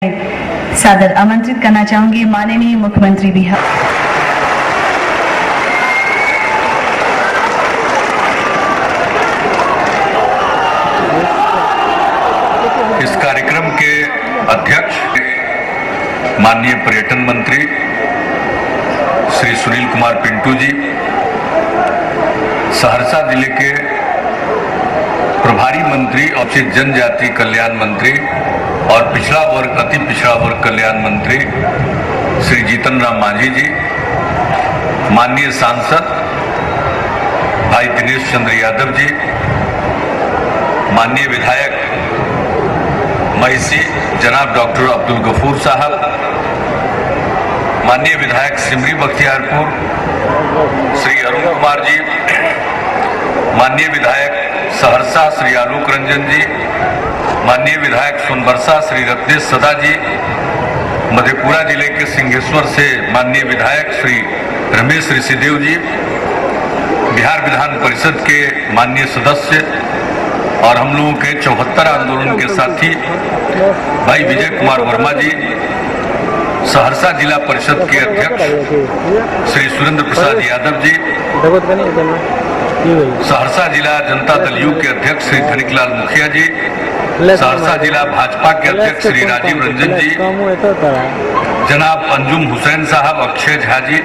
सादर आमंत्रित करना चाहूंगी माननीय मुख्यमंत्री बिहार। इस कार्यक्रम के अध्यक्ष माननीय पर्यटन मंत्री श्री सुनील कुमार पिंटू जी, सहरसा जिले के प्रभारी मंत्री और जनजाति कल्याण मंत्री और पिछड़ा वर्ग अति पिछड़ा वर्ग कल्याण मंत्री श्री जीतन राम मांझी जी, माननीय सांसद भाई दिनेश चंद्र यादव जी, माननीय विधायक महिषी जनाब डॉक्टर अब्दुल गफूर साहब, माननीय विधायक सिमरी बख्तियारपुर श्री अरुण कुमार जी, माननीय विधायक सहरसा श्री आलोक रंजन जी, माननीय विधायक सोनबरसा श्री रत्नेश सदा जी, मधेपुरा जिले के सिंहेश्वर से माननीय विधायक श्री रमेश ऋषिदेव जी, बिहार विधान परिषद के माननीय सदस्य और हम लोगों के 74 आंदोलन के साथी भाई विजय कुमार वर्मा जी, सहरसा जिला परिषद के अध्यक्ष श्री सुरेंद्र प्रसाद यादव जी, सहरसा जिला जनता दल यू के अध्यक्ष श्री धनिकलाल मुखिया जी, सहरसा जिला भाजपा के अध्यक्ष श्री राजीव रंजन जी, जनाब अंजुम हुसैन साहब, अक्षय झा जी,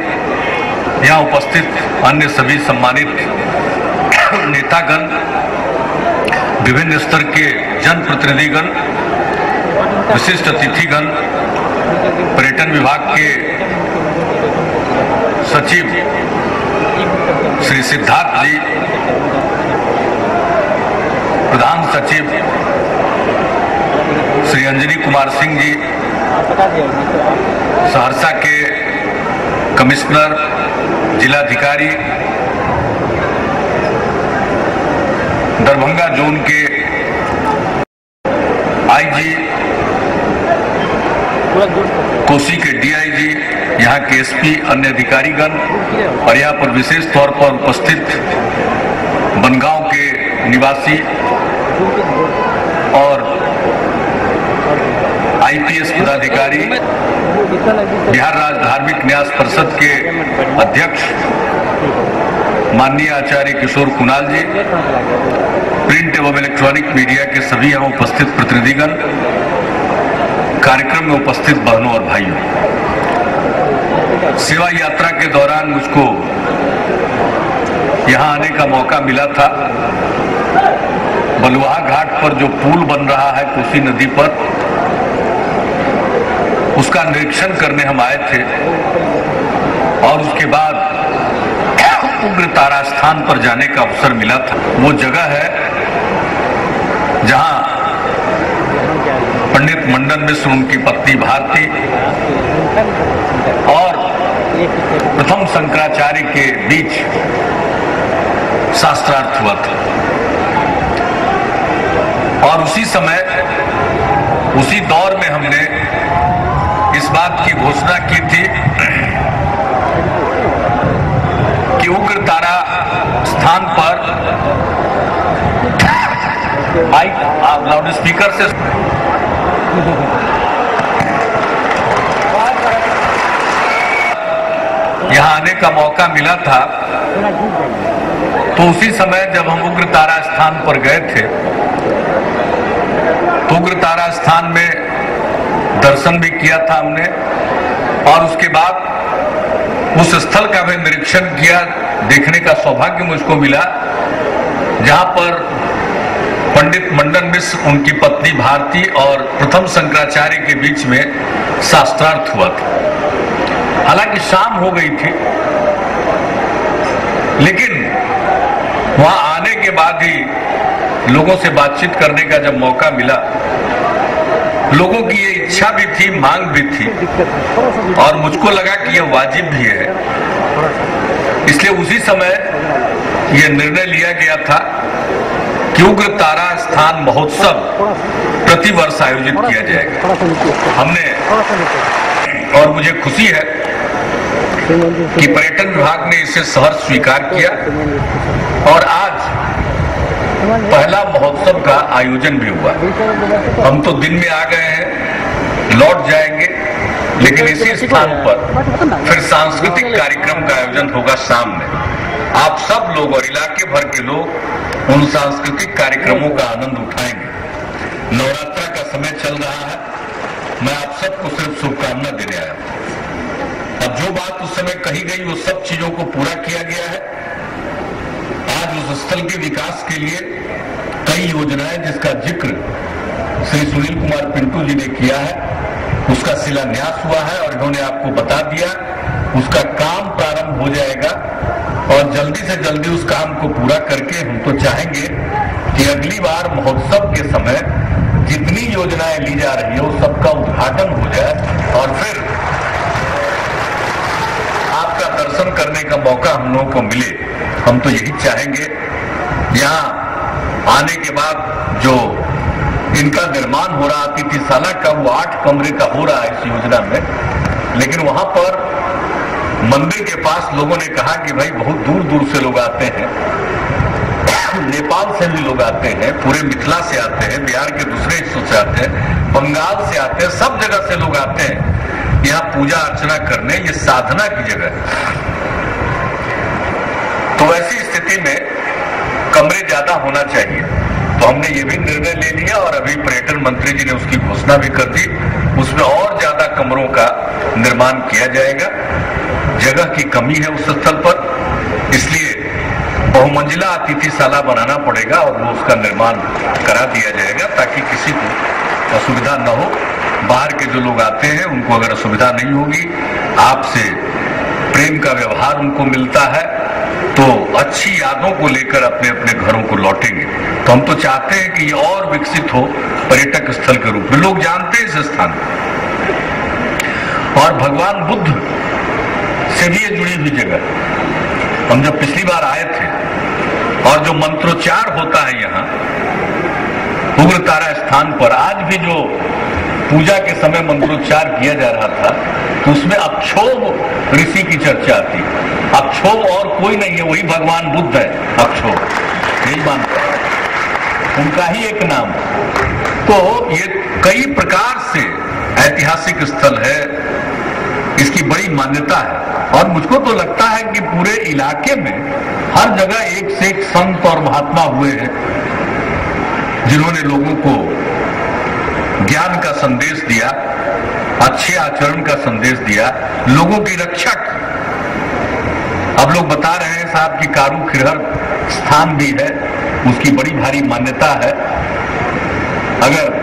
यहाँ उपस्थित अन्य सभी सम्मानित नेतागण, विभिन्न स्तर के जनप्रतिनिधिगण, विशिष्ट अतिथिगण, पर्यटन विभाग के सचिव श्री सिद्धार्थ जी, प्रधान सचिव श्री अंजनी कुमार सिंह जी, सहरसा के कमिश्नर, जिलाधिकारी, दरभंगा जोन के आईजी, कोसी के डीआईजी, यहाँ के एसपी, अन्य अधिकारीगण और यहाँ पर विशेष तौर पर उपस्थित बनगांव के निवासी और आईपीएस पदाधिकारी, बिहार राज्य धार्मिक न्यास परिषद के अध्यक्ष माननीय आचार्य किशोर कुणाल जी, प्रिंट एवं इलेक्ट्रॉनिक मीडिया के सभी यहाँ उपस्थित प्रतिनिधिगण, कार्यक्रम में उपस्थित बहनों और भाइयों, सेवा यात्रा के दौरान मुझको यहाँ आने का मौका मिला था। बलुहा घाट पर जो पुल बन रहा है कोसी नदी पर, उसका निरीक्षण करने हम आए थे और उसके बाद उग्र तारा स्थान पर जाने का अवसर मिला था। वो जगह है जहां पंडित मंडन मिश्र, उनकी पत्नी भारती और प्रथम शंकराचार्य के बीच शास्त्रार्थ हुआ था। और उसी समय, उसी दौर में हमने इस बात की घोषणा की थी कि उग्र तारा स्थान पर माइक लाउड स्पीकर से यहाँ आने का मौका मिला था। तो उसी समय जब हम उग्र तारा स्थान पर गए थे तो उग्र तारा स्थान में दर्शन भी किया था हमने और उसके बाद उस स्थल का भी निरीक्षण किया, देखने का सौभाग्य मुझको मिला जहां पर पंडित मंडन मिश्र, उनकी पत्नी भारती और प्रथम शंकराचार्य के बीच में शास्त्रार्थ हुआ था। हालांकि शाम हो गई थी, लेकिन वहां आने के बाद ही लोगों से बातचीत करने का जब मौका मिला, लोगों की ये इच्छा भी थी, मांग भी थी और मुझको लगा कि यह वाजिब भी है। इसलिए उसी समय यह निर्णय लिया गया था कि उग्र तारा स्थान महोत्सव प्रतिवर्ष आयोजित किया जाएगा। हमने, और मुझे खुशी है कि पर्यटन विभाग ने इसे सहर्ष स्वीकार किया और आज पहला महोत्सव का आयोजन भी हुआ। हम तो दिन में आ गए हैं, लौट जाएंगे, लेकिन इसी स्थान पर फिर सांस्कृतिक कार्यक्रम का आयोजन होगा शाम में। आप सब लोग और इलाके भर के लोग उन सांस्कृतिक कार्यक्रमों का आनंद उठाएंगे। नवरात्र का समय चल रहा है, मैं आप सबको सिर्फ शुभकामना देने आया हूं। अब जो बात उस समय कही गई वो सब चीजों को पूरा किया गया है। आज उस स्थल के विकास के लिए कई योजनाएं जिसका जिक्र श्री सुनील कुमार पिंटू जी ने किया है, उसका शिलान्यास हुआ है और इन्होंने आपको बता दिया। उसका काम प्रारंभ हो जाएगा और जल्दी से जल्दी उस काम को पूरा करके हम तो चाहेंगे कि अगली बार महोत्सव के समय जितनी योजनाएं ली जा रही है वो सबका उद्घाटन हो जाए और फिर आपका दर्शन करने का मौका हम लोगों को मिले। हम तो यही चाहेंगे। यहाँ आने के बाद जो इनका निर्माण हो रहा अतिथिशाला का, वो 8 कमरे का हो रहा है इस योजना में, लेकिन वहां पर मंदिर के पास लोगों ने कहा कि भाई बहुत दूर दूर से लोग आते हैं, नेपाल से भी लोग आते हैं, पूरे मिथिला से आते हैं, बिहार के दूसरे हिस्सों से आते हैं, बंगाल से आते हैं, सब जगह से लोग आते हैं यहाँ पूजा अर्चना करने। ये साधना की जगह है। तो ऐसी स्थिति में कमरे ज्यादा होना चाहिए। तो हमने ये भी निर्णय ले लिया और अभी पर्यटन मंत्री जी ने उसकी घोषणा भी कर दी। उसमें और ज्यादा कमरों का निर्माण किया जाएगा। जगह की कमी है उस स्थल पर, इसलिए बहुमंजिला अतिथिशाला बनाना पड़ेगा और वो उसका निर्माण करा दिया जाएगा ताकि किसी को असुविधा न हो। बाहर के जो लोग आते हैं उनको अगर असुविधा नहीं होगी, आपसे प्रेम का व्यवहार उनको मिलता है, तो अच्छी यादों को लेकर अपने अपने घरों को लौटेंगे। तो हम तो चाहते हैं कि ये और विकसित हो पर्यटक स्थल के रूप में। लोग जानते हैं इस स्थान को और भगवान बुद्ध से भी ये जुड़ी हुई जगह। हम जब पिछली बार आए थे और जो मंत्रोच्चार होता है यहाँ उग्रतारा स्थान पर, आज भी जो पूजा के समय मंत्रोच्चार किया जा रहा था तो उसमें अक्षोभ ऋषि की चर्चा आती है। अक्षोभ और कोई नहीं है, वही भगवान बुद्ध है। अक्षोभ यही मानता है, उनका ही एक नाम। तो ये कई प्रकार से ऐतिहासिक स्थल है, इसकी बड़ी मान्यता है और मुझको तो लगता है कि पूरे इलाके में हर जगह एक से एक संत और महात्मा हुए हैं जिन्होंने लोगों को ज्ञान का संदेश दिया, अच्छे आचरण का संदेश दिया, लोगों की रक्षा की। अब लोग बता रहे हैं साहब कि कारू खिरहर स्थान भी है, उसकी बड़ी भारी मान्यता है। अगर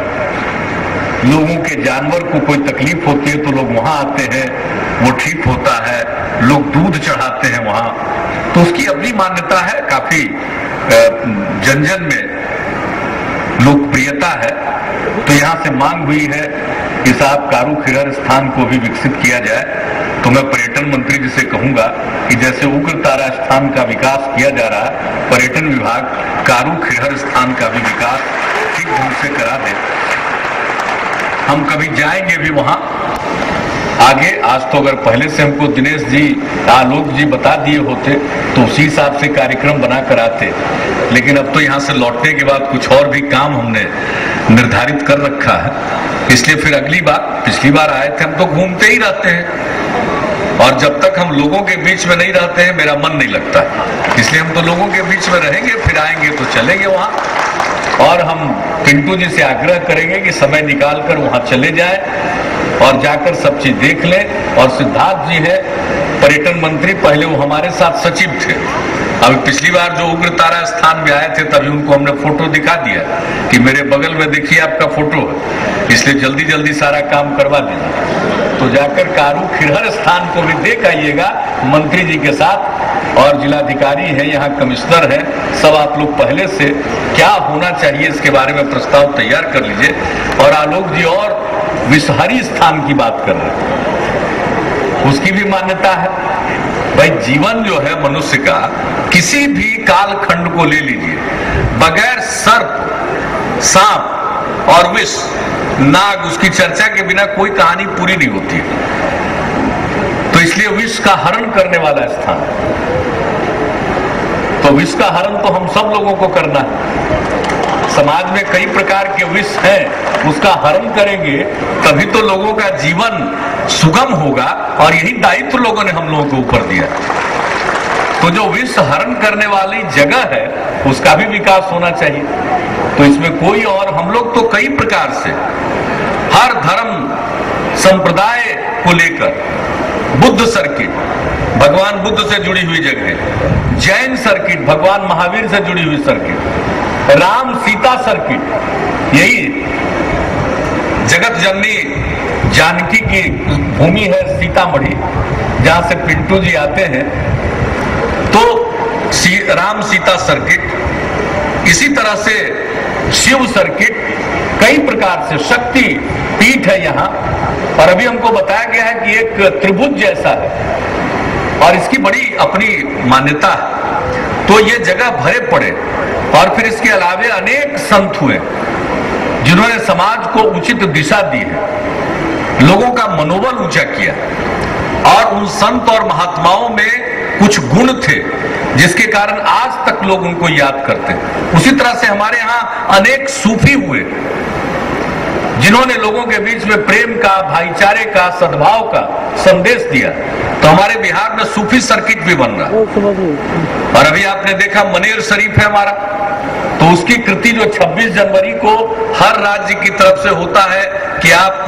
लोगों के जानवर को कोई तकलीफ होती है तो लोग वहां आते हैं, वो ठीक होता है। लोग दूध चढ़ाते हैं वहां, तो उसकी अपनी मान्यता है। काफी जन जन में लोकप्रियता है। तो यहाँ से मांग हुई है कि साहब कारू खिरहर स्थान को भी विकसित किया जाए। तो मैं पर्यटन मंत्री जी से कहूंगा कि जैसे उग्रतारा स्थान का विकास किया जा रहा है, पर्यटन विभाग कारू खिरहर स्थान का भी विकास ठीक ढंग से करा दे। हम कभी जाएंगे भी वहां आगे। आज तो अगर पहले से हमको दिनेश जी, आलोक जी बता दिए होते तो उसी हिसाब से कार्यक्रम बना कर आते, लेकिन अब तो यहाँ से लौटने के बाद कुछ और भी काम हमने निर्धारित कर रखा है। इसलिए फिर अगली बार, पिछली बार आए थे हम तो घूमते ही रहते हैं और जब तक हम लोगों के बीच में नहीं रहते हैं मेरा मन नहीं लगता। इसलिए हम तो लोगों के बीच में रहेंगे, फिर आएंगे तो चलेंगे वहां। और हम पिंटू जी से आग्रह करेंगे कि समय निकाल कर वहां चले जाए और जाकर सब चीज देख लें। और सिद्धार्थ जी है पर्यटन मंत्री, पहले वो हमारे साथ सचिव थे। अभी पिछली बार जो उग्रतारा स्थान में आए थे तभी उनको हमने फोटो दिखा दिया कि मेरे बगल में देखिए आपका फोटो है, इसलिए जल्दी जल्दी सारा काम करवा दीजिए। तो जाकर कारू खिरहर स्थान को भी देख आइएगा मंत्री जी के साथ। और जिलाधिकारी है, यहाँ कमिश्नर है, सब आप लोग पहले से क्या होना चाहिए इसके बारे में प्रस्ताव तैयार कर लीजिए। और आलोक जी और विषहरी स्थान की बात कर रहे हैं, उसकी भी मान्यता है। भाई जीवन जो है मनुष्य का, किसी भी कालखंड को ले लीजिए, बगैर सर्प, सांप और विष, नाग, उसकी चर्चा के बिना कोई कहानी पूरी नहीं होती है। तो इसलिए विष का हरण करने वाला स्थान, तो विष का हरण तो हम सब लोगों को करना है। समाज में कई प्रकार के विष हैं, उसका हरण करेंगे तभी तो लोगों का जीवन सुगम होगा, और यही दायित्व लोगों ने हम लोगों को ऊपर दिया। तो जो विष हरण करने वाली जगह है उसका भी विकास होना चाहिए। तो इसमें कोई, और हम लोग तो कई प्रकार से हर धर्म संप्रदाय को लेकर, बुद्ध सर्किट भगवान बुद्ध से जुड़ी हुई जगह, जैन सर्किट भगवान महावीर से जुड़ी हुई सर्किट, राम सीता सर्किट, यही जगत जननी जानकी की भूमि है सीतामढ़ी, जहां से पिंटू जी आते हैं। तो राम सीता सर्किट, इसी तरह से शिव सर्किट, कई प्रकार से शक्ति पीठ है यहाँ। और अभी हमको बताया गया है कि एक त्रिभुज जैसा है और इसकी बड़ी अपनी मान्यता है। तो ये जगह भरे पड़े, और फिर इसके अलावे अनेक संत हुए जिन्होंने समाज को उचित दिशा दी है, लोगों का मनोबल ऊंचा किया। और उन संत और महात्माओं में कुछ गुण थे जिसके कारण आज तक लोग उनको याद करते हैं। उसी तरह से हमारे यहाँ अनेक सूफी हुए जिन्होंने लोगों के बीच में प्रेम का, भाईचारे का, सद्भाव का संदेश दिया। तो हमारे बिहार में सूफी सर्किट भी बन रहा। और अभी आपने देखा मनेर शरीफ है हमारा, तो उसकी कृति जो 26 जनवरी को हर राज्य की तरफ से होता है कि आप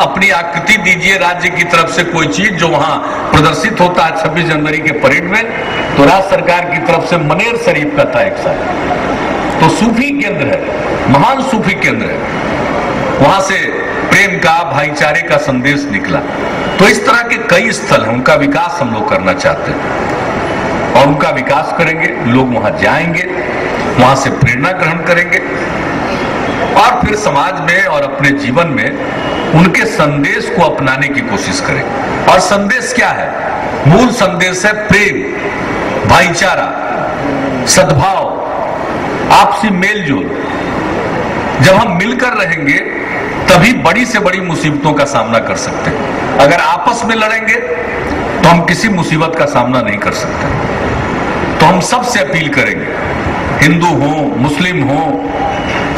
अपनी आकृति दीजिए राज्य की तरफ से कोई चीज, जो वहां प्रदर्शित होता है 26 जनवरी के परेड में। तो राज्य सरकार की तरफ से मनेर शरीफ का था एक साल। तो सूफी केंद्र है, महान सूफी केंद्र है, वहां से प्रेम का, भाईचारे का संदेश निकला। तो इस तरह के कई स्थल हैं, उनका विकास हम लोग करना चाहते हैं और उनका विकास करेंगे। लोग वहां जाएंगे, वहां से प्रेरणा ग्रहण करेंगे और फिर समाज में और अपने जीवन में उनके संदेश को अपनाने की कोशिश करेंगे। और संदेश क्या है? मूल संदेश है प्रेम, भाईचारा, सद्भाव, आपसी मेलजोल। जब हम मिलकर रहेंगे तभी बड़ी से बड़ी मुसीबतों का सामना कर सकते हैं। अगर आपस में लड़ेंगे तो हम किसी मुसीबत का सामना नहीं कर सकते। तो हम सबसे अपील करेंगे, हिंदू हो, मुस्लिम हो,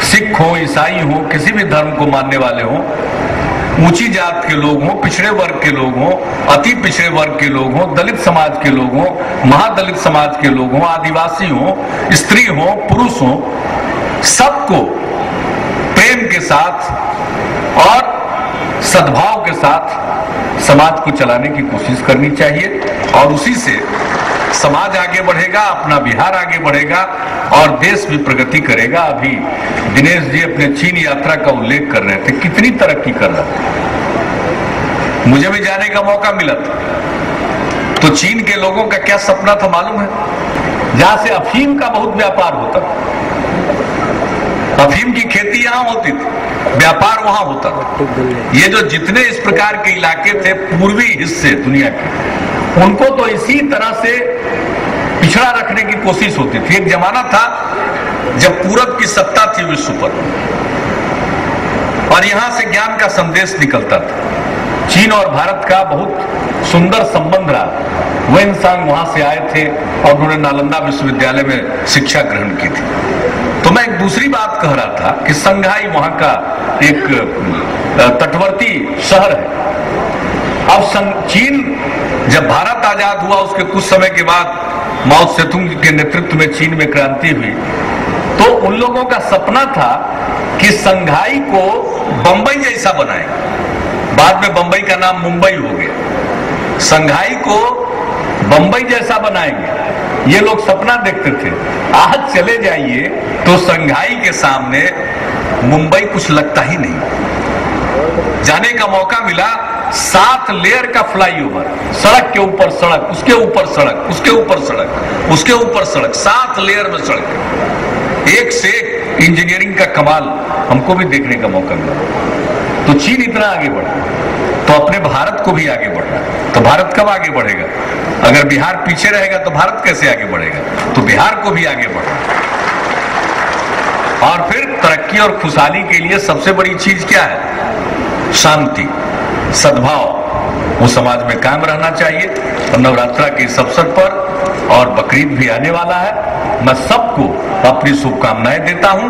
सिख हो, ईसाई हो, किसी भी धर्म को मानने वाले हो, ऊंची जात के लोग हों, पिछड़े वर्ग के लोग हों, अति पिछड़े वर्ग के लोग हों, दलित समाज के लोग हों, महादलित समाज के लोग हों, आदिवासी हों, स्त्री हों, पुरुष हों, सबको प्रेम के साथ और सद्भाव के साथ समाज को चलाने की कोशिश करनी चाहिए। और उसी से समाज आगे बढ़ेगा, अपना बिहार आगे बढ़ेगा और देश भी प्रगति करेगा। अभी दिनेश जी अपने चीन यात्रा का उल्लेख कर रहे थे, कितनी तरक्की कर रहा था। मुझे भी जाने का मौका मिला था। तो चीन के लोगों का क्या सपना था मालूम है? जहां से अफीम का बहुत व्यापार होता था, अफीम की खेती यहां होती थी, व्यापार वहां होता था। ये जो जितने इस प्रकार के इलाके थे पूर्वी हिस्से दुनिया के, उनको तो इसी तरह से पिछड़ा रखने की कोशिश होती थी। एक जमाना था जब पूरब की सत्ता थी विश्व पर और यहां से ज्ञान का संदेश निकलता था। चीन और भारत का बहुत सुंदर संबंध रहा। वेनसांग वहां से आए थे और उन्होंने नालंदा विश्वविद्यालय में शिक्षा ग्रहण की थी। तो मैं एक दूसरी बात कह रहा था कि संघाई वहां का एक तटवर्ती शहर है। अब चीन जब भारत आजाद हुआ उसके कुछ समय के बाद माओ त्से-तुंग के नेतृत्व में चीन में क्रांति हुई, तो उन लोगों का सपना था कि संघाई को बंबई जैसा बनाए। बाद में बंबई का नाम मुंबई हो गया। संघाई को बंबई जैसा बनाएंगे, ये लोग सपना देखते थे। आज चले जाइए तो संघाई के सामने मुंबई कुछ लगता ही नहीं। जाने का मौका मिला, 7 लेयर का फ्लाईओवर, सड़क के ऊपर सड़क, उसके ऊपर सड़क, उसके ऊपर सड़क, उसके ऊपर सड़क, 7 लेयर में सड़क, एक से एक इंजीनियरिंग का कमाल हमको भी देखने का मौका मिला। तो चीन इतना आगे बढ़ा तो अपने भारत को भी आगे बढ़ना। तो भारत कब आगे बढ़ेगा? अगर बिहार पीछे रहेगा तो भारत कैसे आगे बढ़ेगा? तो बिहार को भी आगे बढ़ना। और फिर तरक्की और खुशहाली के लिए सबसे बड़ी चीज क्या है? शांति, सद्भाव, वो समाज में कायम रहना चाहिए। और नवरात्रा के इस अवसर पर और बकरीद भी आने वाला है, मैं सबको अपनी शुभकामनाएं देता हूं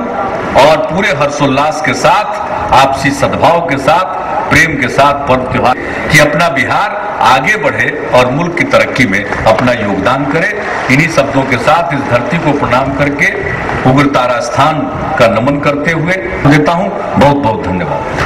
और पूरे हर्षोल्लास के साथ, आपसी सद्भाव के साथ, प्रेम के साथ पर्व त्योहार कि अपना बिहार आगे बढ़े और मुल्क की तरक्की में अपना योगदान करे। इन्हीं शब्दों के साथ इस धरती को प्रणाम करके उग्रतारा स्थान का नमन करते हुए देता हूं। बहुत बहुत धन्यवाद।